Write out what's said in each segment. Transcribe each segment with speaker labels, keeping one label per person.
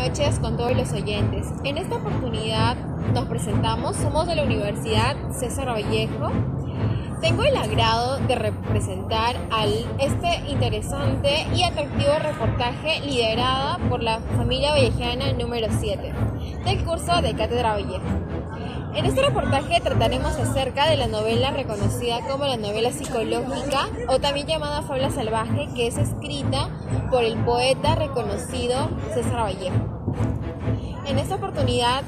Speaker 1: noches con todos los oyentes. En esta oportunidad nos presentamos, somos de la Universidad César Vallejo. Tengo el agrado de representar este interesante y atractivo reportaje liderada por la familia vallejana número 7 del curso de Cátedra Vallejo. En este reportaje trataremos acerca de la novela reconocida como la novela psicológica o también llamada Fábula Salvaje, que es escrita por el poeta reconocido César Vallejo. En esta oportunidad,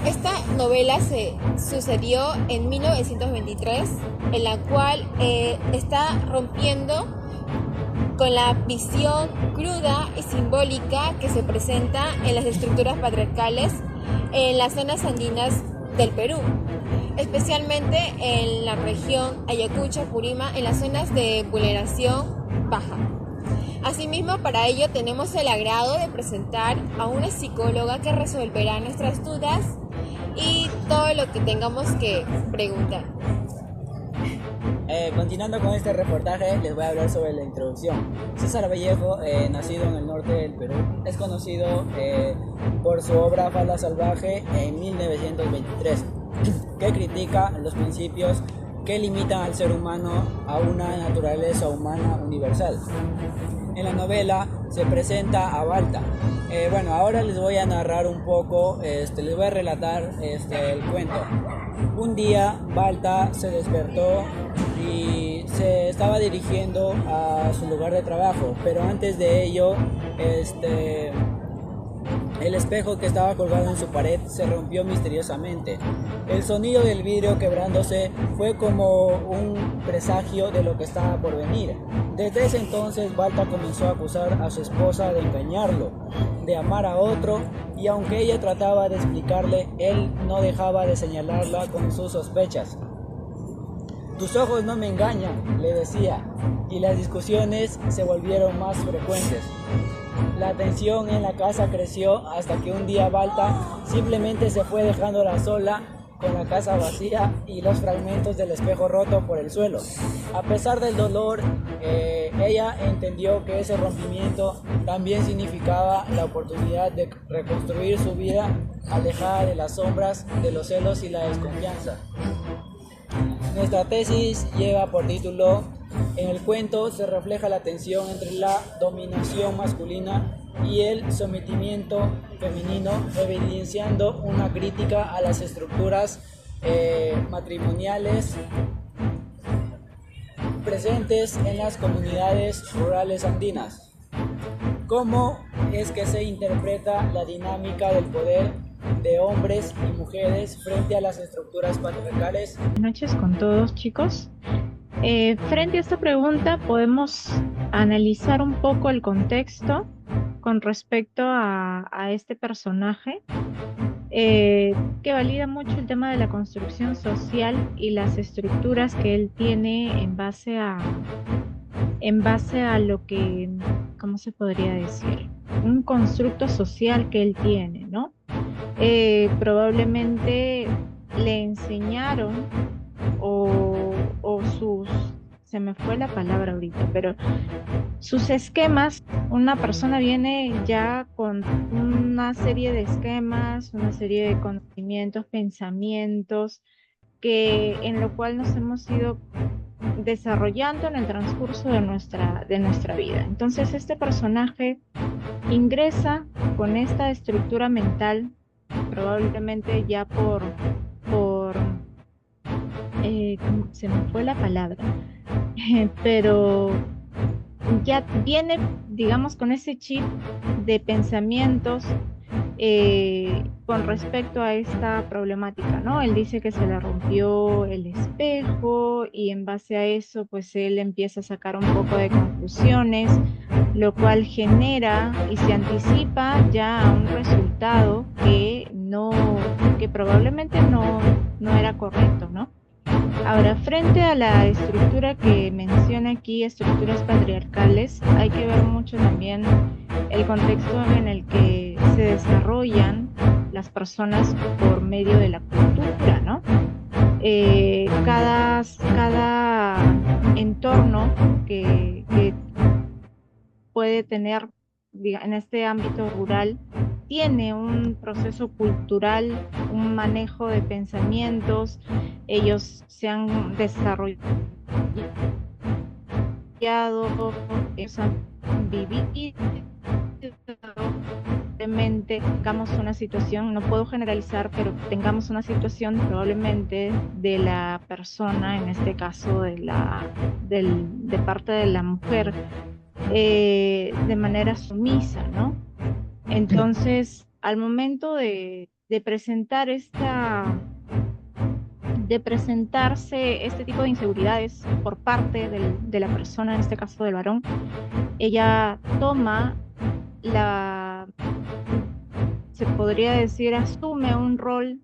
Speaker 1: esta novela se sucedió en 1923, en la cual está rompiendo con la visión cruda y simbólica que se presenta en las estructuras patriarcales en las zonas andinas del Perú, especialmente en la región Ayacucho, Purima, en las zonas de vulneración baja. Asimismo, para ello tenemos el agrado de presentar a una psicóloga que resolverá nuestras dudas y todo lo que tengamos que preguntar.
Speaker 2: Continuando con este reportaje, les voy a hablar sobre la introducción. César Vallejo, nacido en el norte del Perú, es conocido por su obra Fábula Salvaje en 1923, que critica los principios que limitan al ser humano a una naturaleza humana universal. En la novela se presenta a Balta. Ahora les voy a narrar un poco, les voy a relatar el cuento. Un día Balta se despertó y se estaba dirigiendo a su lugar de trabajo, pero antes de ello, el espejo que estaba colgado en su pared se rompió misteriosamente. El sonido del vidrio quebrándose fue como un presagio de lo que estaba por venir. Desde ese entonces, Balta comenzó a acusar a su esposa de engañarlo, de amar a otro, y aunque ella trataba de explicarle, él no dejaba de señalarla con sus sospechas. «Tus ojos no me engañan», le decía, y las discusiones se volvieron más frecuentes. La tensión en la casa creció hasta que un día Balta simplemente se fue dejándola sola con la casa vacía y los fragmentos del espejo roto por el suelo. A pesar del dolor, ella entendió que ese rompimiento también significaba la oportunidad de reconstruir su vida alejada de las sombras, de los celos y la desconfianza. Nuestra tesis lleva por título: en el cuento se refleja la tensión entre la dominación masculina y el sometimiento femenino, evidenciando una crítica a las estructuras matrimoniales presentes en las comunidades rurales andinas. ¿Cómo es que se interpreta la dinámica del poder de hombres y mujeres frente a las estructuras patriarcales?
Speaker 3: Buenas noches con todos, chicos. Frente a esta pregunta podemos analizar un poco el contexto con respecto a este personaje, que valida mucho el tema de la construcción social y las estructuras que él tiene en base a lo que, ¿cómo se podría decir? Un constructo social que él tiene, ¿no? Probablemente le enseñaron o sus, se me fue la palabra ahorita, pero sus esquemas, una persona viene ya con una serie de esquemas, una serie de conocimientos, pensamientos, en lo cual nos hemos ido desarrollando en el transcurso de nuestra vida. Entonces este personaje ingresa con esta estructura mental, probablemente ya se me fue la palabra, pero ya viene, digamos, con ese chip de pensamientos con respecto a esta problemática, ¿no? Él dice que se le rompió el espejo y en base a eso, pues él empieza a sacar un poco de conclusiones, lo cual genera y se anticipa ya a un resultado que probablemente no era correcto, ¿no? Ahora, frente a la estructura que menciona aquí, estructuras patriarcales, hay que ver mucho también el contexto en el que se desarrollan las personas por medio de la cultura, ¿no? Cada entorno que puede tener en este ámbito rural tiene un proceso cultural, un manejo de pensamientos, ellos se han desarrollado, ellos han vivido probablemente tengamos una situación, no puedo generalizar, pero tengamos una situación probablemente de la persona, en este caso de parte de la mujer, de manera sumisa, ¿no? Entonces, al momento de presentar de presentarse este tipo de inseguridades por parte de la persona, en este caso del varón, ella toma la, se podría decir, asume un rol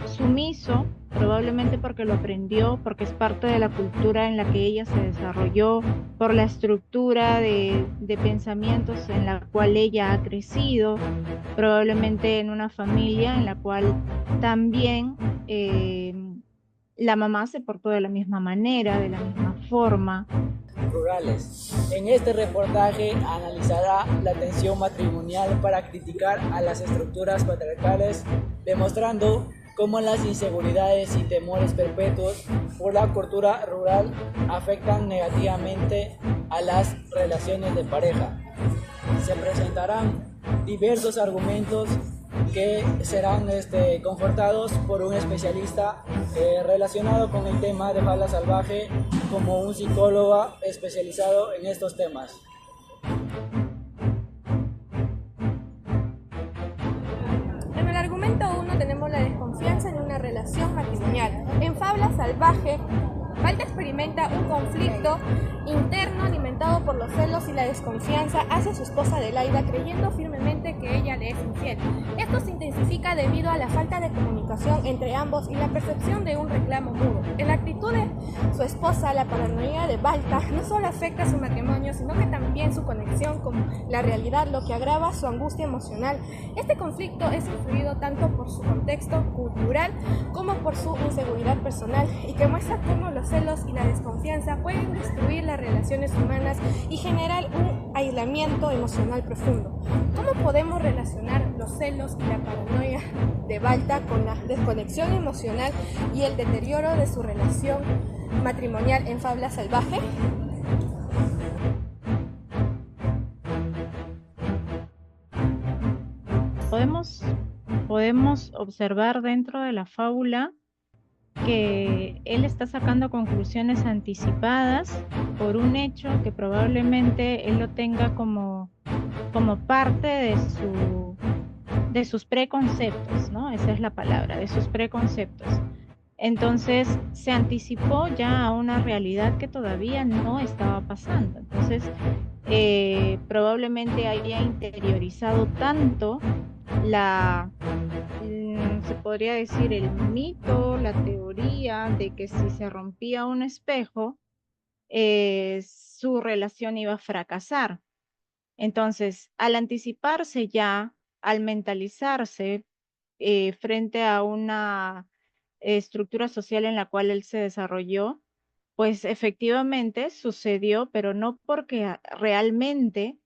Speaker 3: sumiso, probablemente porque lo aprendió, porque es parte de la cultura en la que ella se desarrolló, por la estructura de pensamientos en la cual ella ha crecido, probablemente en una familia en la cual también la mamá se portó de la misma manera, de la misma forma.
Speaker 2: Rurales. En este reportaje analizará la tensión matrimonial para criticar a las estructuras patriarcales, demostrando cómo las inseguridades y temores perpetuos por la cultura rural afectan negativamente a las relaciones de pareja. Se presentarán diversos argumentos que serán confortados por un especialista relacionado con el tema de fauna salvaje, como un psicólogo especializado en estos temas.
Speaker 1: En el argumento 1 tenemos la desconfianza en una relación matrimonial. En Fábula Salvaje, Balta experimenta un conflicto interno alimentado por los celos y la desconfianza hacia su esposa Adelaida, creyendo firmemente que ella le es infiel. Esto se intensifica debido a la falta de comunicación entre ambos y la percepción de un reclamo mudo. En la actitud de su esposa, la paranoia de Balta no solo afecta su matrimonio, sino que también su conexión con la realidad, lo que agrava su angustia emocional. Este conflicto es influido tanto por su contexto cultural como por su inseguridad personal, y que muestra cómo los celos y la desconfianza pueden destruir las relaciones humanas y generar un aislamiento emocional profundo. ¿Cómo podemos relacionar los celos y la paranoia de Balta con la desconexión emocional y el deterioro de su relación matrimonial en Fábula Salvaje?
Speaker 3: Podemos observar dentro de la fábula que él está sacando conclusiones anticipadas por un hecho que probablemente él lo tenga como parte de sus preconceptos, ¿no? Esa es la palabra, de sus preconceptos. Entonces se anticipó ya a una realidad que todavía no estaba pasando. Entonces probablemente haya interiorizado tanto se podría decir, el mito, la teoría de que si se rompía un espejo, su relación iba a fracasar. Entonces, al anticiparse ya, al mentalizarse frente a una estructura social en la cual él se desarrolló, pues efectivamente sucedió, pero no porque realmente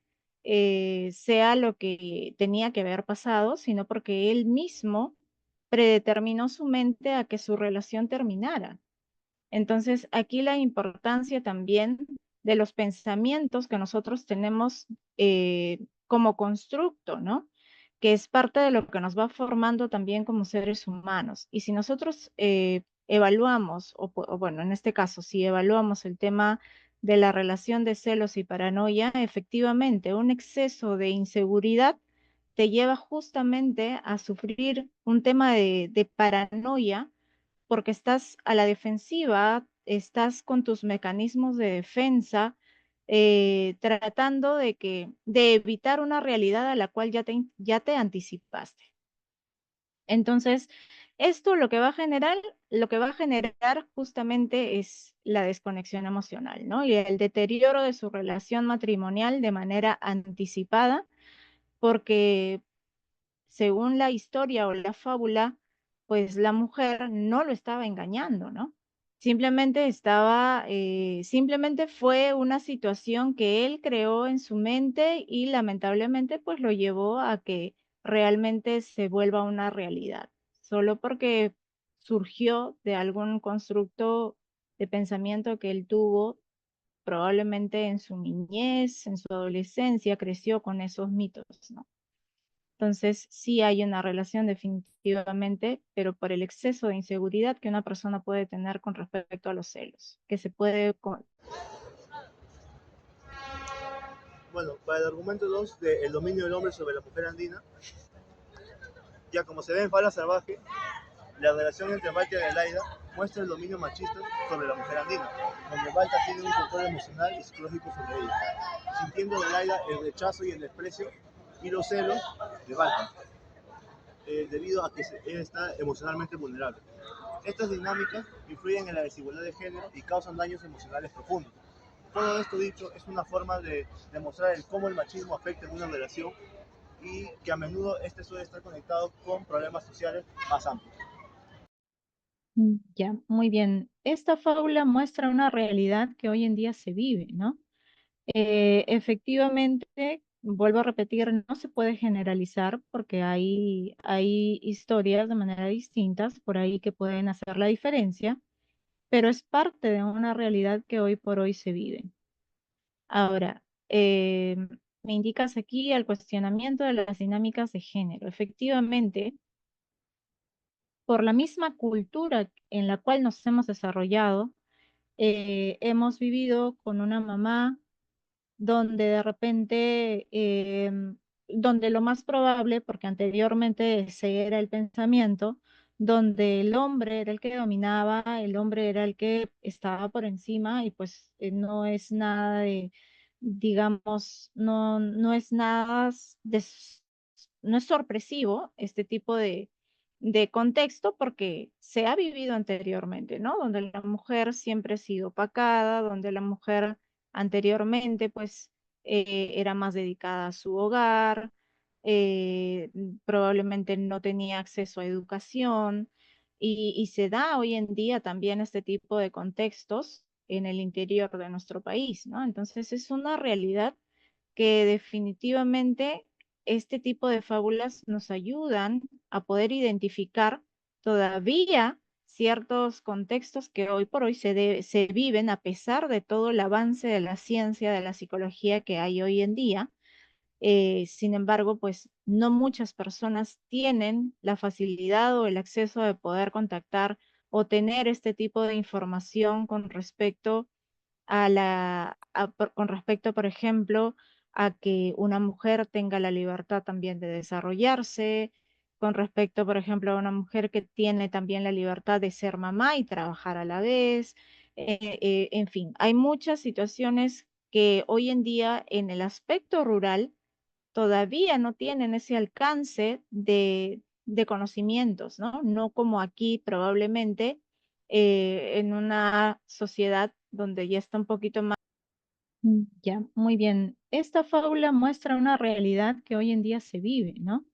Speaker 3: sea lo que tenía que haber pasado, sino porque él mismo predeterminó su mente a que su relación terminara. Entonces, aquí la importancia también de los pensamientos que nosotros tenemos como constructo, ¿no? Que es parte de lo que nos va formando también como seres humanos. Y si nosotros evaluamos, o bueno, en este caso, si evaluamos el tema de la relación de celos y paranoia, efectivamente, un exceso de inseguridad te lleva justamente a sufrir un tema de paranoia porque estás a la defensiva, estás con tus mecanismos de defensa, tratando de evitar una realidad a la cual ya te anticipaste. Entonces, esto lo que va a generar justamente es la desconexión emocional, ¿no? Y el deterioro de su relación matrimonial de manera anticipada, porque según la historia o la fábula, pues la mujer no lo estaba engañando, ¿no? Simplemente fue una situación que él creó en su mente y lamentablemente pues lo llevó a que realmente se vuelva una realidad, solo porque surgió de algún constructo de pensamiento que él tuvo probablemente en su niñez, en su adolescencia, creció con esos mitos, ¿no? Entonces, sí hay una relación definitivamente, pero por el exceso de inseguridad que una persona puede tener con respecto a los celos, que se puede...
Speaker 4: Bueno, para el argumento 2 de el dominio del hombre sobre la mujer andina, ya como se ve en Fala Salvaje, la relación entre Balta y Adelaida muestra el dominio machista sobre la mujer andina, donde Balta tiene un control emocional y psicológico sobre ella, sintiendo Adelaida el rechazo y el desprecio y los celos de Balta, debido a que ella está emocionalmente vulnerable. Estas dinámicas influyen en la desigualdad de género y causan daños emocionales profundos. Todo esto dicho es una forma de demostrar cómo el machismo afecta en una relación y que a menudo este suele estar conectado con problemas sociales más amplios.
Speaker 3: Ya, muy bien. Esta fábula muestra una realidad que hoy en día se vive, ¿no? Efectivamente, vuelvo a repetir, no se puede generalizar porque hay historias de manera distintas por ahí que pueden hacer la diferencia, pero es parte de una realidad que hoy por hoy se vive. Ahora, me indicas aquí el cuestionamiento de las dinámicas de género. Efectivamente, por la misma cultura en la cual nos hemos desarrollado, hemos vivido con una mamá donde de repente, donde lo más probable, porque anteriormente ese era el pensamiento, donde el hombre era el que dominaba, el hombre era el que estaba por encima y pues no es nada de, digamos, no es nada no es sorpresivo este tipo de contexto porque se ha vivido anteriormente, ¿no? Donde la mujer siempre ha sido opacada, donde la mujer anteriormente, pues, era más dedicada a su hogar, probablemente no tenía acceso a educación y se da hoy en día también este tipo de contextos en el interior de nuestro país, ¿no? Entonces es una realidad que definitivamente este tipo de fábulas nos ayudan a poder identificar todavía ciertos contextos que hoy por hoy se viven a pesar de todo el avance de la ciencia, de la psicología que hay hoy en día. Sin embargo, pues no muchas personas tienen la facilidad o el acceso de poder contactar o tener este tipo de información con respecto con respecto, por ejemplo, a que una mujer tenga la libertad también de desarrollarse, con respecto, por ejemplo, a una mujer que tiene también la libertad de ser mamá y trabajar a la vez. En fin, hay muchas situaciones que hoy en día en el aspecto rural todavía no tienen ese alcance de conocimientos, ¿no? No como aquí probablemente en una sociedad donde ya está un poquito más. Ya, muy bien. Esta fábula muestra una realidad que hoy en día se vive, ¿no?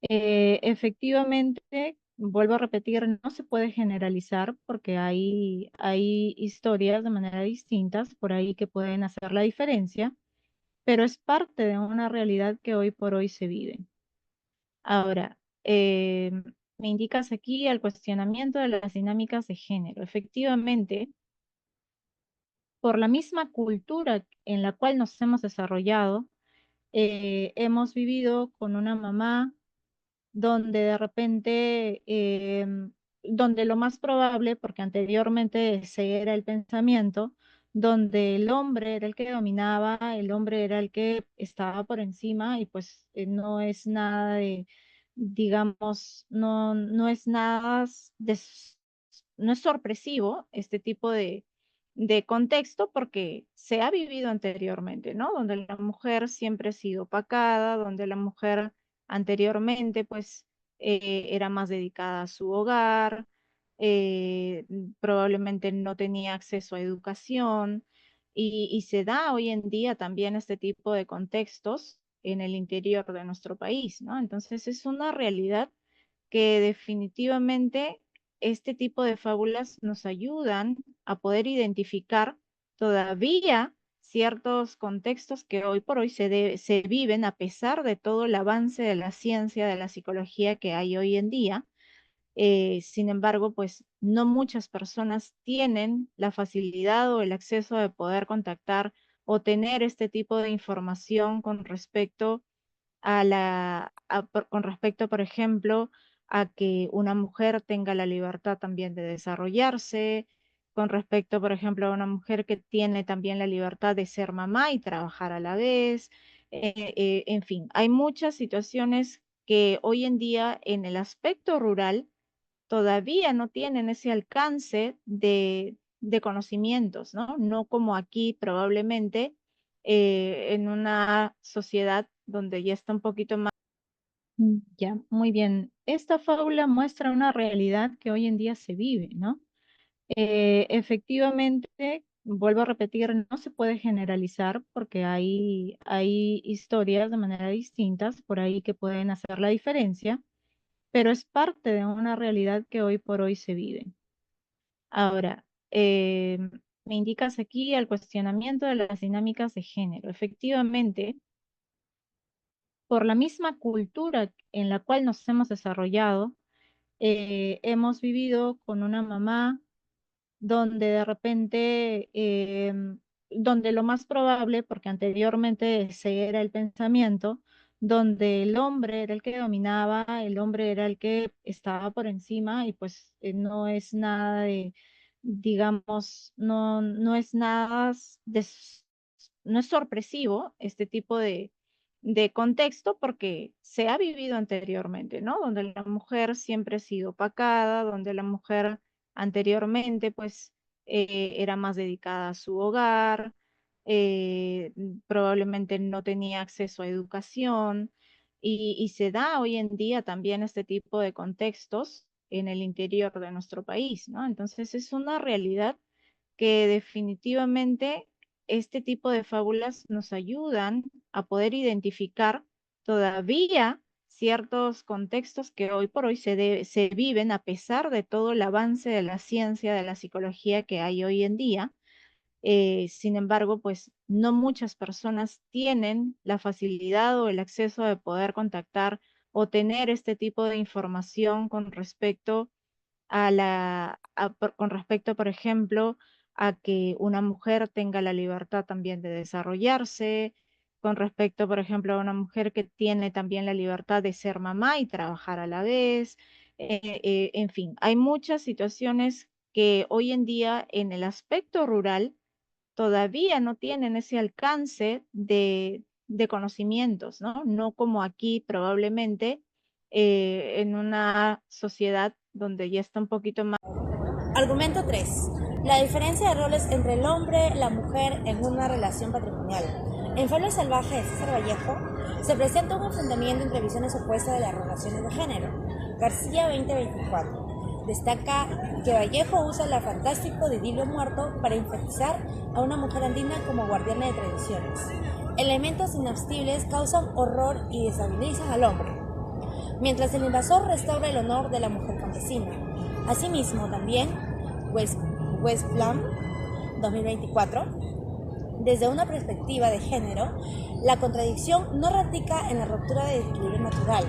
Speaker 3: Efectivamente, vuelvo a repetir, no se puede generalizar porque hay historias de manera distintas por ahí que pueden hacer la diferencia, pero es parte de una realidad que hoy por hoy se vive. Ahora, me indicas aquí el cuestionamiento de las dinámicas de género. Efectivamente, por la misma cultura en la cual nos hemos desarrollado, hemos vivido con una mamá donde de repente, donde lo más probable, porque anteriormente ese era el pensamiento, donde el hombre era el que dominaba, el hombre era el que estaba por encima y pues no es nada de, digamos, no es nada no es sorpresivo este tipo de contexto porque se ha vivido anteriormente, ¿no? Donde la mujer siempre ha sido opacada, donde la mujer anteriormente, pues, era más dedicada a su hogar, probablemente no tenía acceso a educación y se da hoy en día también este tipo de contextos en el interior de nuestro país, ¿no? Entonces es una realidad que definitivamente este tipo de fábulas nos ayudan a poder identificar todavía ciertos contextos que hoy por hoy se viven a pesar de todo el avance de la ciencia, de la psicología que hay hoy en día. Sin embargo, pues no muchas personas tienen la facilidad o el acceso de poder contactar o tener este tipo de información con respecto con respecto, por ejemplo, a que una mujer tenga la libertad también de desarrollarse, con respecto, por ejemplo, a una mujer que tiene también la libertad de ser mamá y trabajar a la vez. En fin, hay muchas situaciones que hoy en día en el aspecto rural todavía no tienen ese alcance de conocimientos, ¿no? No como aquí probablemente en una sociedad donde ya está un poquito más. Ya, muy bien. Esta fábula muestra una realidad que hoy en día se vive, ¿no? Efectivamente, vuelvo a repetir, no se puede generalizar porque hay historias de manera distintas por ahí que pueden hacer la diferencia, pero es parte de una realidad que hoy por hoy se vive. Ahora, me indicas aquí el cuestionamiento de las dinámicas de género. Efectivamente, por la misma cultura en la cual nos hemos desarrollado, hemos vivido con una mamá donde de repente, donde lo más probable, porque anteriormente ese era el pensamiento, donde el hombre era el que dominaba, el hombre era el que estaba por encima y pues no es nada de, digamos, no es nada no es sorpresivo este tipo de contexto porque se ha vivido anteriormente, ¿no? Donde la mujer siempre ha sido opacada, donde la mujer anteriormente, pues, era más dedicada a su hogar, probablemente no tenía acceso a educación y se da hoy en día también este tipo de contextos en el interior de nuestro país, ¿no? Entonces es una realidad que definitivamente este tipo de fábulas nos ayudan a poder identificar todavía ciertos contextos que hoy por hoy se viven a pesar de todo el avance de la ciencia, de la psicología que hay hoy en día. Sin embargo, pues no muchas personas tienen la facilidad o el acceso de poder contactar o tener este tipo de información con respecto con respecto, por ejemplo, a que una mujer tenga la libertad también de desarrollarse, con respecto, por ejemplo, a una mujer que tiene también la libertad de ser mamá y trabajar a la vez. En fin, hay muchas situaciones que hoy en día en el aspecto rural todavía no tienen ese alcance de conocimientos, ¿no? No como aquí probablemente en una sociedad donde ya está un poquito más.
Speaker 5: Argumento 3. La diferencia de roles entre el hombre y la mujer en una relación patrimonial. En Fabla Salvaje de César Vallejo se presenta un enfrentamiento entre visiones opuestas de las relaciones de género. García 2024. Destaca que Vallejo usa el fantástico de idilio muerto para enfatizar a una mujer andina como guardiana de tradiciones. Elementos inabstibles causan horror y desestabilizan al hombre, mientras el invasor restaura el honor de la mujer campesina. Asimismo, también Westphal 2024, desde una perspectiva de género, la contradicción no radica en la ruptura del equilibrio natural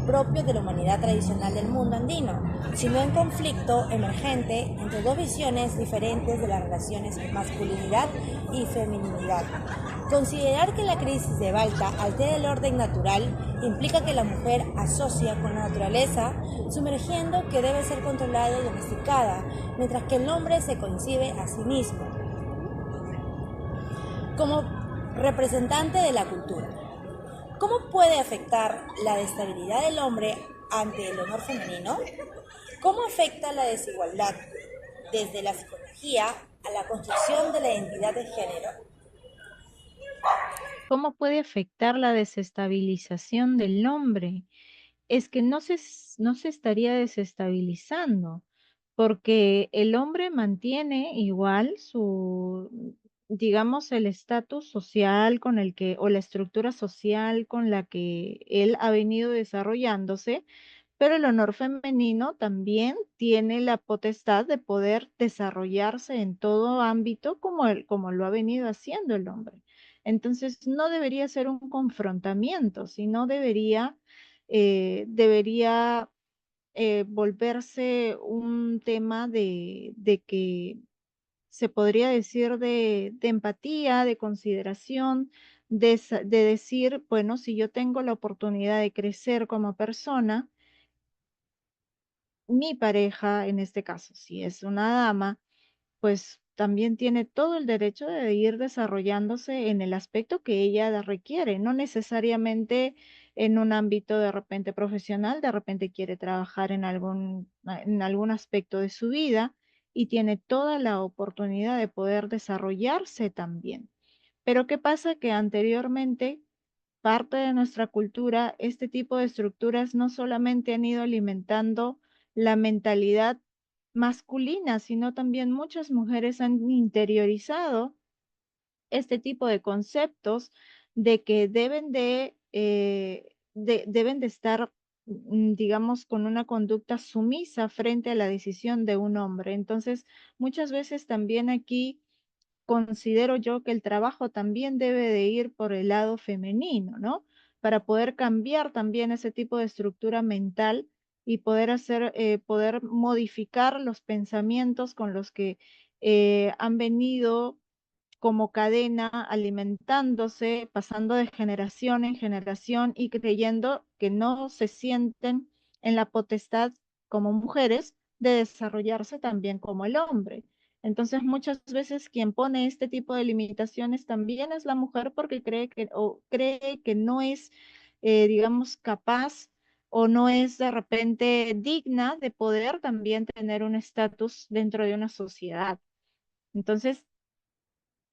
Speaker 5: propio de la humanidad tradicional del mundo andino, sino en conflicto emergente entre dos visiones diferentes de las relaciones masculinidad y feminidad. Considerar que la crisis de Balta altera el orden natural implica que la mujer asocia con la naturaleza, sumergiendo que debe ser controlada y domesticada, mientras que el hombre se concibe a sí mismo como representante de la cultura. ¿Cómo puede afectar la estabilidad del hombre ante el honor femenino? ¿Cómo afecta la desigualdad desde la psicología a la construcción de la identidad de género?
Speaker 3: ¿Cómo puede afectar la desestabilización del hombre? Es que no se estaría desestabilizando, porque el hombre mantiene igual digamos, el estatus social con o la estructura social con la que él ha venido desarrollándose, pero el honor femenino también tiene la potestad de poder desarrollarse en todo ámbito como lo ha venido haciendo el hombre. Entonces, no debería ser un confrontamiento, sino debería volverse un tema de que se podría decir de empatía, de consideración, de decir, bueno, si yo tengo la oportunidad de crecer como persona, mi pareja, en este caso, si es una dama, pues también tiene todo el derecho de ir desarrollándose en el aspecto que ella requiere, no necesariamente en un ámbito de repente profesional, de repente quiere trabajar en algún aspecto de su vida y tiene toda la oportunidad de poder desarrollarse también. Pero ¿qué pasa? Que anteriormente parte de nuestra cultura, este tipo de estructuras no solamente han ido alimentando la mentalidad masculina, sino también muchas mujeres han interiorizado este tipo de conceptos de que deben de estar, digamos, con una conducta sumisa frente a la decisión de un hombre. Entonces, muchas veces también aquí considero yo que el trabajo también debe de ir por el lado femenino, ¿no? Para poder cambiar también ese tipo de estructura mental y poder modificar los pensamientos con los que han venido como cadena alimentándose, pasando de generación en generación y creyendo que no se sienten en la potestad como mujeres de desarrollarse también como el hombre. Entonces, muchas veces quien pone este tipo de limitaciones también es la mujer porque cree que no es, digamos, capaz o no es de repente digna de poder también tener un estatus dentro de una sociedad. Entonces,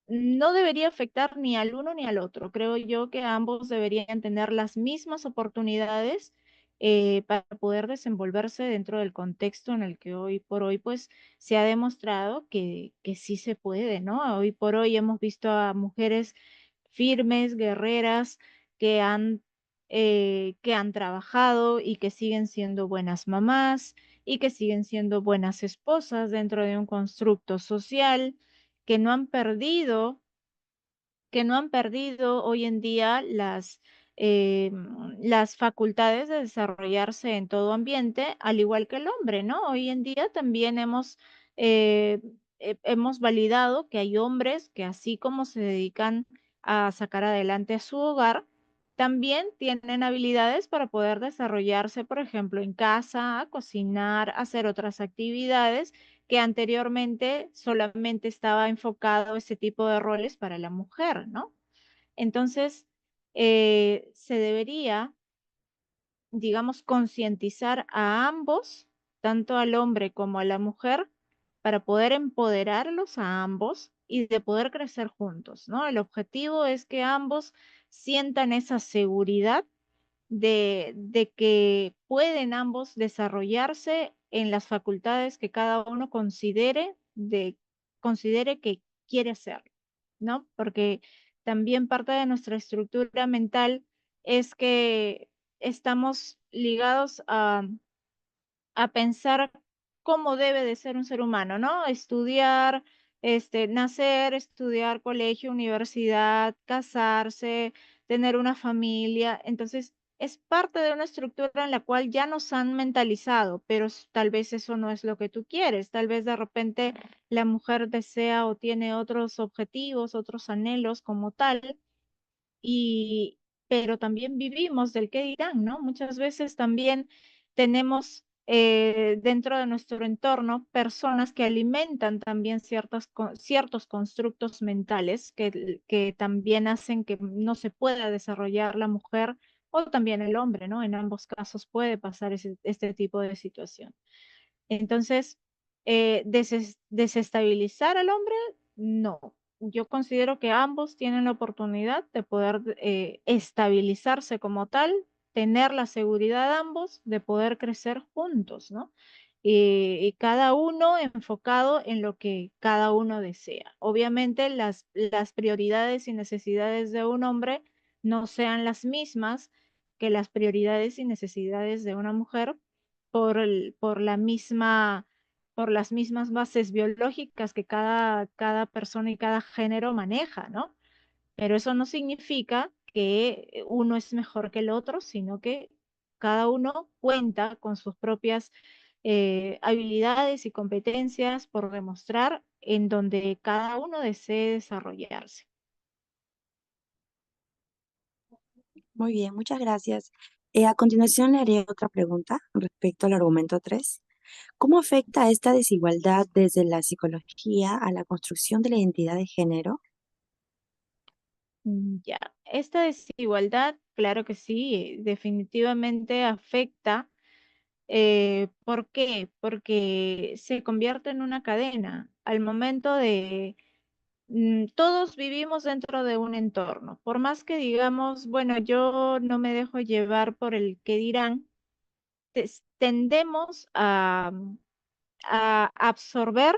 Speaker 3: no debería afectar ni al uno ni al otro. Creo yo que ambos deberían tener las mismas oportunidades para poder desenvolverse dentro del contexto en el que hoy por hoy pues se ha demostrado que sí se puede, ¿no? Hoy por hoy hemos visto a mujeres firmes, guerreras, que han trabajado y que siguen siendo buenas mamás y que siguen siendo buenas esposas dentro de un constructo social que no han perdido, que no han perdido hoy en día las facultades de desarrollarse en todo ambiente, al igual que el hombre, ¿no? Hoy en día también eh, hemos validado que hay hombres que así como se dedican a sacar adelante a su hogar, también tienen habilidades para poder desarrollarse, por ejemplo, en casa, a cocinar, a hacer otras actividades que anteriormente solamente estaba enfocado ese tipo de roles para la mujer, ¿no? Entonces, se debería, digamos, concientizar a ambos, tanto al hombre como a la mujer, para poder empoderarlos a ambos y de poder crecer juntos, ¿no? El objetivo es que ambos sientan esa seguridad de que pueden ambos desarrollarse en las facultades que cada uno considere que quiere hacer, ¿no? Porque también parte de nuestra estructura mental es que estamos ligados a pensar cómo debe de ser un ser humano, ¿no? Estudiar, nacer, estudiar colegio, universidad, casarse, tener una familia. Entonces, es parte de una estructura en la cual ya nos han mentalizado, pero tal vez eso no es lo que tú quieres. Tal vez de repente la mujer desea o tiene otros objetivos, otros anhelos como tal y, pero también vivimos del qué dirán, ¿no? Muchas veces también tenemos dentro de nuestro entorno personas que alimentan también ciertos constructos mentales que también hacen que no se pueda desarrollar la mujer o también el hombre, ¿no? En ambos casos puede pasar este tipo de situación. Entonces, desestabilizar al hombre, no. Yo considero que ambos tienen la oportunidad de poder estabilizarse como tal, tener la seguridad ambos de poder crecer juntos, ¿no? Y cada uno enfocado en lo que cada uno desea. Obviamente las prioridades y necesidades de un hombre no sean las mismas que las prioridades y necesidades de una mujer, por la misma, por las mismas bases biológicas que cada persona y cada género maneja, ¿no? Pero eso no significa que uno es mejor que el otro, sino que cada uno cuenta con sus propias habilidades y competencias por demostrar en donde cada uno desee desarrollarse.
Speaker 6: Muy bien, muchas gracias. A continuación le haré otra pregunta respecto al argumento 3. ¿Cómo afecta esta desigualdad desde la psicología a la construcción de la identidad de género?
Speaker 3: Ya, esta desigualdad, claro que sí, definitivamente afecta. ¿Por qué? Porque se convierte en una cadena. Al momento de, todos vivimos dentro de un entorno. Por más que digamos, bueno, yo no me dejo llevar por el que dirán, tendemos a absorber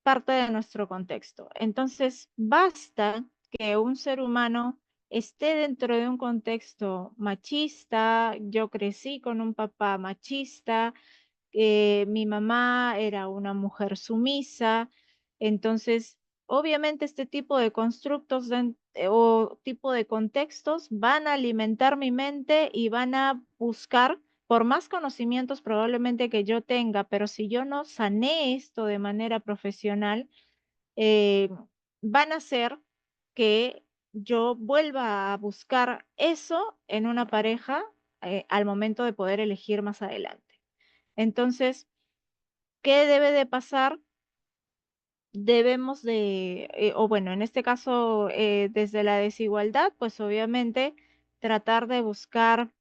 Speaker 3: parte de nuestro contexto. Entonces, basta que un ser humano esté dentro de un contexto machista. Yo crecí con un papá machista, mi mamá era una mujer sumisa. Entonces, obviamente este tipo de constructos o tipo de contextos van a alimentar mi mente y van a buscar, por más conocimientos probablemente que yo tenga, pero si yo no sané esto de manera profesional, eh, van a hacer que yo vuelva a buscar eso en una pareja al momento de poder elegir más adelante. Entonces, ¿qué debe de pasar? Debemos de, o bueno, en este caso, desde la desigualdad, pues obviamente tratar de buscar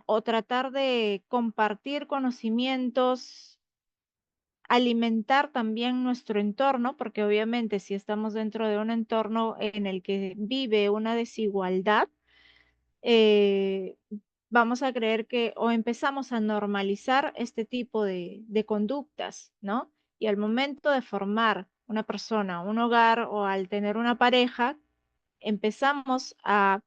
Speaker 3: o tratar de compartir conocimientos, alimentar también nuestro entorno, porque obviamente si estamos dentro de un entorno en el que vive una desigualdad, eh, vamos a creer que o empezamos a normalizar este tipo de conductas, ¿no? Y al momento de formar una persona, un hogar o al tener una pareja, empezamos a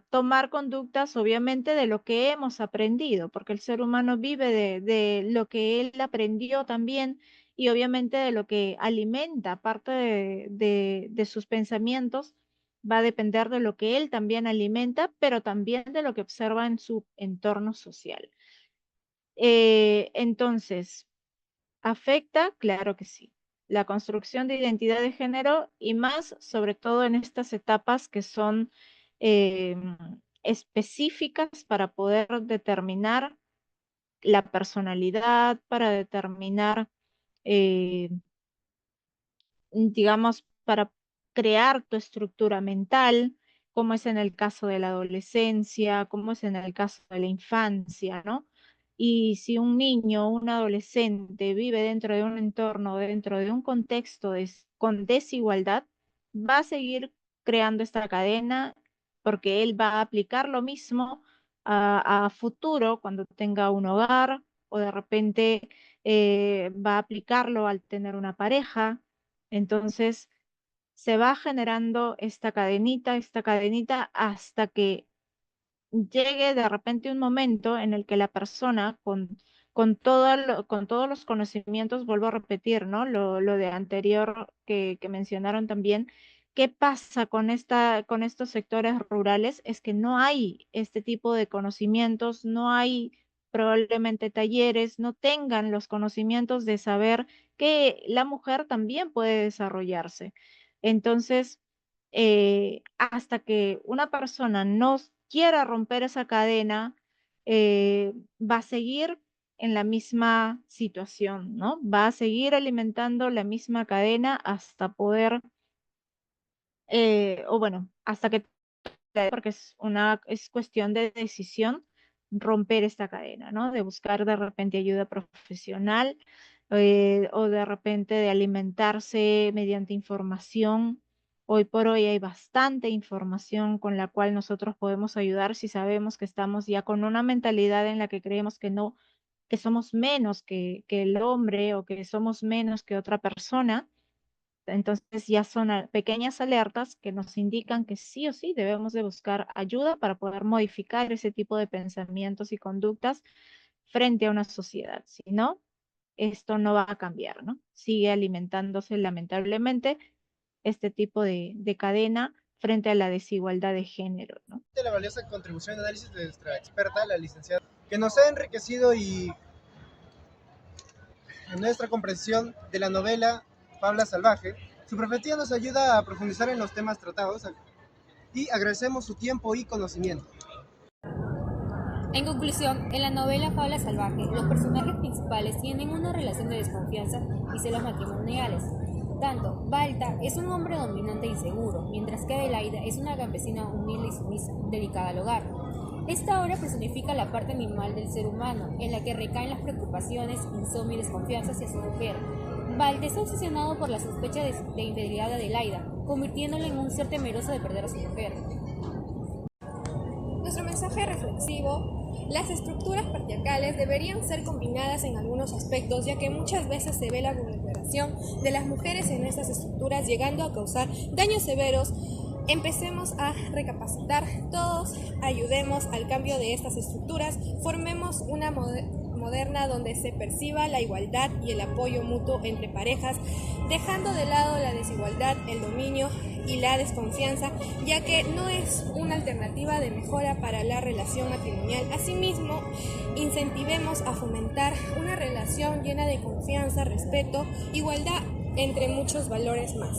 Speaker 3: tomar conductas, obviamente, de lo que hemos aprendido, porque el ser humano vive de lo que él aprendió también y obviamente de lo que alimenta, parte de sus pensamientos, va a depender de lo que él también alimenta, pero también de lo que observa en su entorno social. Entonces, ¿afecta? Claro que sí. La construcción de identidad de género y más, sobre todo en estas etapas que son eh, específicas para poder determinar la personalidad, para determinar, eh, digamos, para crear tu estructura mental, como es en el caso de la adolescencia, como es en el caso de la infancia, ¿no? Y si un niño o un adolescente vive dentro de un entorno, dentro de un contexto con desigualdad, va a seguir creando esta cadena porque él va a aplicar lo mismo a futuro cuando tenga un hogar o de repente va a aplicarlo al tener una pareja. Entonces, se va generando esta cadenita, hasta que llegue de repente un momento en el que la persona con todos los conocimientos, vuelvo a repetir, ¿no? Lo de anterior que mencionaron también, ¿qué pasa con estos sectores rurales? Es que no hay este tipo de conocimientos, no hay probablemente talleres, no tengan los conocimientos de saber que la mujer también puede desarrollarse. Entonces, hasta que una persona no quiera romper esa cadena, va a seguir en la misma situación, ¿no? Va a seguir alimentando la misma cadena hasta poder, o bueno, hasta que, porque es cuestión de decisión romper esta cadena, ¿no? De buscar de repente ayuda profesional, o de repente de alimentarse mediante información. Hoy por hoy hay bastante información con la cual nosotros podemos ayudar si sabemos que estamos ya con una mentalidad en la que creemos que no, que somos menos que el hombre o que somos menos que otra persona. Entonces ya son pequeñas alertas que nos indican que sí o sí debemos de buscar ayuda para poder modificar ese tipo de pensamientos y conductas frente a una sociedad. Si no, esto no va a cambiar, ¿no? Sigue alimentándose lamentablemente este tipo de cadena frente a la desigualdad de género, ¿no?
Speaker 7: La valiosa contribución de análisis de nuestra experta, la licenciada, que nos ha enriquecido y en nuestra comprensión de la novela Fábula Salvaje. Su perspectiva nos ayuda a profundizar en los temas tratados y agradecemos su tiempo y conocimiento.
Speaker 5: En conclusión, en la novela Fábula Salvaje, los personajes principales tienen una relación de desconfianza y celos matrimoniales. Tanto, Balta es un hombre dominante e inseguro, mientras que Adelaida es una campesina humilde y sumisa, dedicada al hogar. Esta obra personifica la parte animal del ser humano, en la que recaen las preocupaciones, insomnio y desconfianza hacia su mujer. Balta está obsesionado por la sospecha de infidelidad de Adelaida, convirtiéndolo en un ser temeroso de perder a su mujer.
Speaker 1: Nuestro mensaje reflexivo: las estructuras patriarcales deberían ser combinadas en algunos aspectos, ya que muchas veces se ve la vulneración de las mujeres en estas estructuras, llegando a causar daños severos. Empecemos a recapacitar, todos ayudemos al cambio de estas estructuras, formemos una moderna donde se perciba la igualdad y el apoyo mutuo entre parejas, dejando de lado la desigualdad, el dominio y la desconfianza, ya que no es una alternativa de mejora para la relación matrimonial. Asimismo, incentivemos a fomentar una relación llena de confianza, respeto, igualdad, entre muchos valores más.